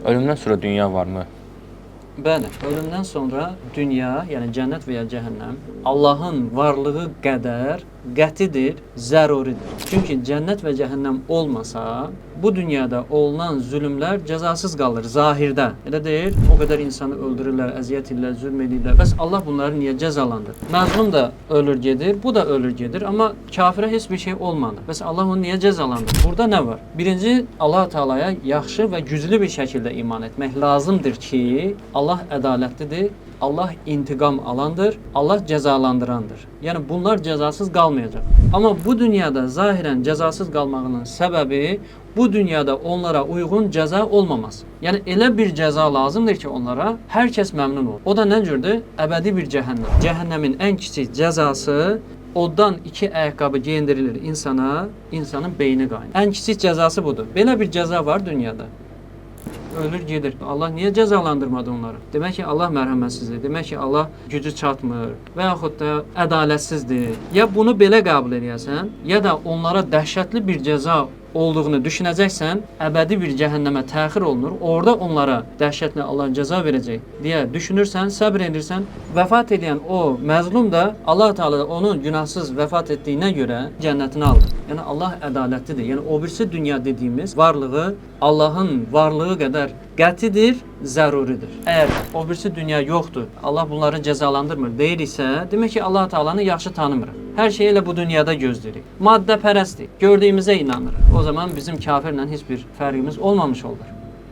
Ölümdən sonra dünya varmı? Bəli, ölümdən sonra dünya, yəni cənnət və ya cəhənnəm Allahın varlığı qədər qətidir, zəruridir. Çünki cənnət və cəhənnəm olmasa, bu dünyada olunan zülmlər cəzasız qalır zahirdə. Elə deyil, o qədər insanı öldürürlər, əziyyət edirlər, zülm edirlər. Bəs Allah bunları niyə cəzalandırır? Məzlum da ölür gedir, bu da ölür gedir, amma kafirə heç bir şey olmadı. Bəs Allah onu niyə cəzalandırır? Burada nə var? Birinci, Allah Taalaya yaxşı və güclü bir şəkildə iman etmək lazımdır ki, Allah ədalətlidir, Allah intiqam alandır, Allah cəzalandırandır. Yəni bunlar cəzasız qalmayacaq. Amma bu dünyada zahirən cəzasız qalmağının səbəbi bu dünyada onlara uyğun cəza olmaması. Yəni elə bir cəza lazımdır ki, onlara hər kəs məmnun olur. O da nə cürdür? Əbədi bir cəhənnəm. Cəhənnəmin ən kiçik cəzası oddan 2 ayaqqabı geyindirilir insana, insanın beyni qaynır. Ən kiçik cəzası budur. Belə bir cəza var dünyada. Ölür gedir. Allah niyə cəzalandırmadı onları? Demək ki, Allah mərhəmətsizdir. Demək ki, Allah gücü çatmır və yaxud da ədalətsizdir. Ya bunu belə qəbul edəsən, ya da onlara dəhşətli bir cəza olduğunu düşünəcəksən, əbədi bir cəhənnəmə təxir olunur. Orada onlara dəhşətli Allah cəza verəcək deyə düşünürsən, səbr edirsən, vəfat edən o məzlum da Allah Teala onun günahsız vəfat etdiyinə görə cənnətini alır. Yəni Allah ədalətlidir. Yəni o birisi dünya dediyimiz varlığı Allahın varlığı qədər qətidir, zəruridir. Əgər o birisi dünya yoxdur, Allah bunları cəzalandırmır deyirsə, demək ki, Allah Taala'nı yaxşı tanımırıq. Hər şeyi elə bu dünyada gözləyirik. Maddəpərəstlik, gördüyümüzə inanırıq. O zaman bizim kafirlə heç bir fərqimiz olmamış olur.